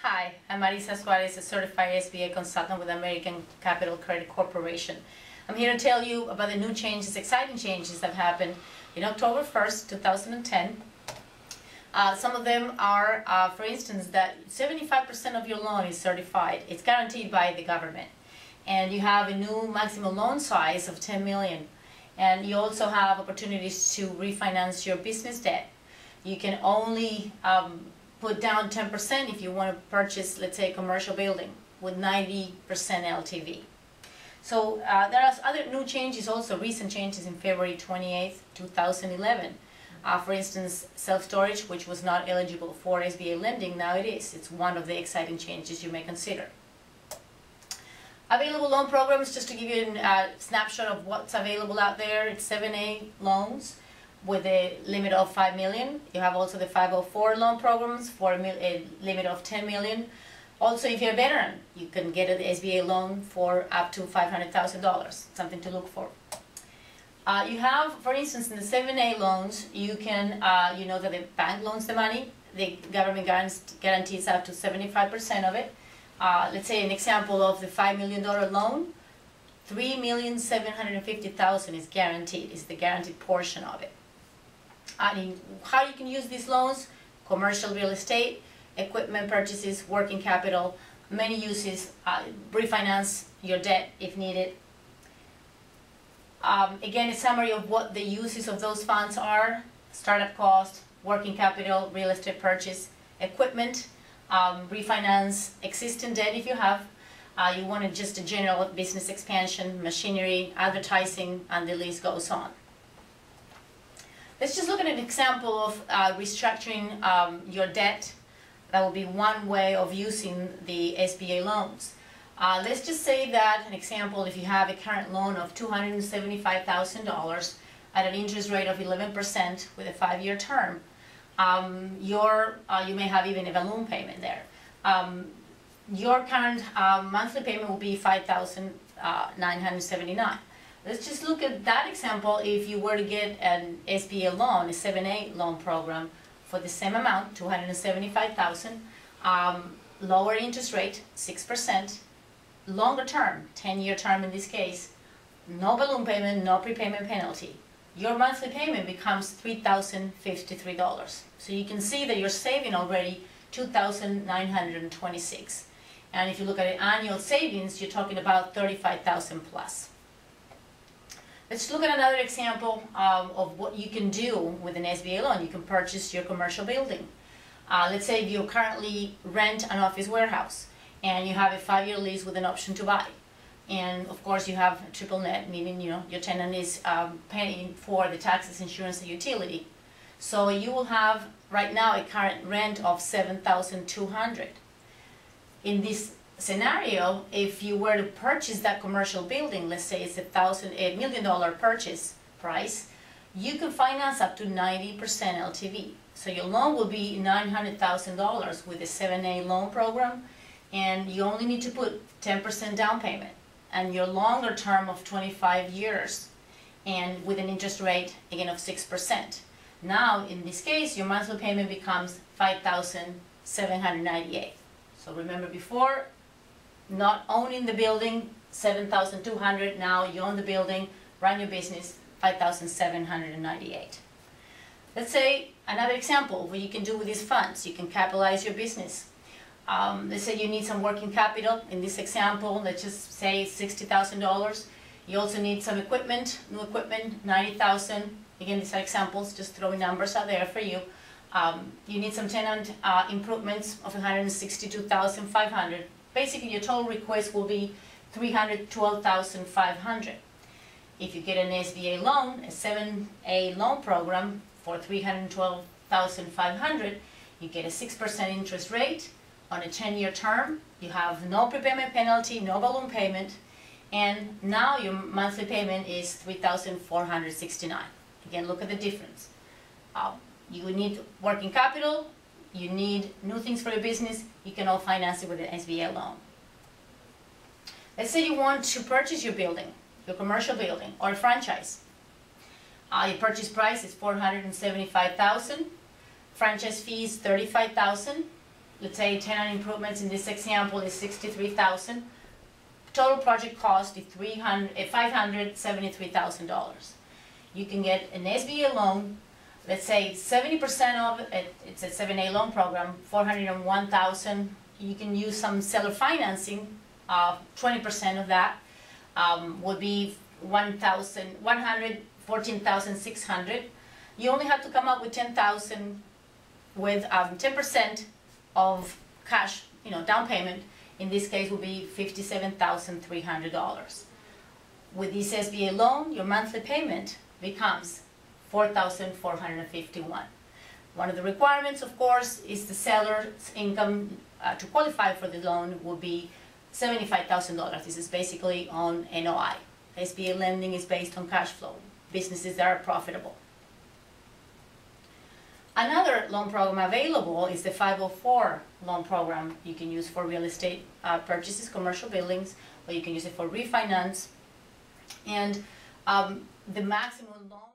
Hi, I'm Marisa Suarez, a certified SBA consultant with American Capital Credit Corporation. I'm here to tell you about the new changes, exciting changes that happened in October 1st, 2010. Some of them are, for instance, that 75% of your loan is certified. It's guaranteed by the government. And you have a new maximum loan size of $10 million. And you also have opportunities to refinance your business debt. You can only put down 10% if you want to purchase, let's say, a commercial building with 90% LTV. So there are other new changes, also recent changes in February 28th, 2011. For instance, self-storage, which was not eligible for SBA lending, now it is. It's one of the exciting changes you may consider. Available loan programs, just to give you a snapshot of what's available out there, it's 7A loans with a limit of $5 million. You have also the 504 loan programs for a limit of $10 million. Also, if you're a veteran, you can get an SBA loan for up to $500,000, something to look for. You have, for instance, in the 7A loans, you can, you know that the bank loans the money, the government guarantees up to 75% of it. Let's say an example of the $5 million loan, $3,750,000 is guaranteed, is the guaranteed portion of it. And how you can use these loans: commercial real estate, equipment purchases, working capital, many uses, refinance your debt if needed. Again, a summary of what the uses of those funds are: startup cost, working capital, real estate purchase, equipment, refinance existing debt if you have. You wanted just a general business expansion, machinery, advertising, and the list goes on. Let's just look at an example of restructuring your debt. That will be one way of using the SBA loans. Let's just say that, an example, if you have a current loan of $275,000 at an interest rate of 11% with a 5-year term, you may have even a balloon payment there. Your current monthly payment will be $5,979. Let's just look at that example. If you were to get an SBA loan, a 7A loan program for the same amount, $275,000, lower interest rate, 6%, longer term, 10-year term in this case, no balloon payment, no prepayment penalty, your monthly payment becomes $3,053. So you can see that you're saving already $2,926. And if you look at the annual savings, you're talking about $35,000 plus. Let's look at another example of what you can do with an SBA loan. You can purchase your commercial building. Let's say if you currently rent an office warehouse and you have a 5-year lease with an option to buy. And of course you have triple net, meaning your tenant is paying for the taxes, insurance, and utility. So you will have right now a current rent of $7,200. In this scenario, if you were to purchase that commercial building, let's say it's $1 million purchase price, you can finance up to 90% LTV. So your loan will be $900,000 with the 7A loan program, and you only need to put 10% down payment, and your longer term of 25 years, and with an interest rate again of 6%. Now, in this case, your monthly payment becomes $5,798. So remember before, not owning the building, $7,200. Now you own the building, run your business, $5,798. Let's say another example what you can do with these funds. You can capitalize your business. Let's say you need some working capital. In this example, let's just say $60,000. You also need some equipment, new equipment, $90,000. Again, these are examples, just throwing numbers out there for you. You need some tenant improvements of $162,500. Basically, your total request will be $312,500. If you get an SBA loan, a 7A loan program for $312,500, you get a 6% interest rate on a 10-year term. You have no prepayment penalty, no balloon payment, and now your monthly payment is $3,469. Again, look at the difference. You need working capital, you need new things for your business, you can all finance it with an SBA loan. Let's say you want to purchase your building, your commercial building, or a franchise. Your purchase price is $475,000, franchise fees $35,000, let's say tenant improvements in this example is $63,000. Total project cost is $573,000. You can get an SBA loan, let's say 70% of it, it's a 7A loan program, $401,000. You can use some seller financing, 20% of that would be $114,600. You only have to come up with $10,000 with 10% of cash, down payment. In this case will be $57,300. With this SBA loan, your monthly payment becomes $4,451. One of the requirements, of course, is the seller's income to qualify for the loan will be $75,000. This is basically on NOI. SBA lending is based on cash flow, businesses that are profitable. Another loan program available is the 504 loan program you can use for real estate purchases, commercial buildings, or you can use it for refinance. And the maximum loan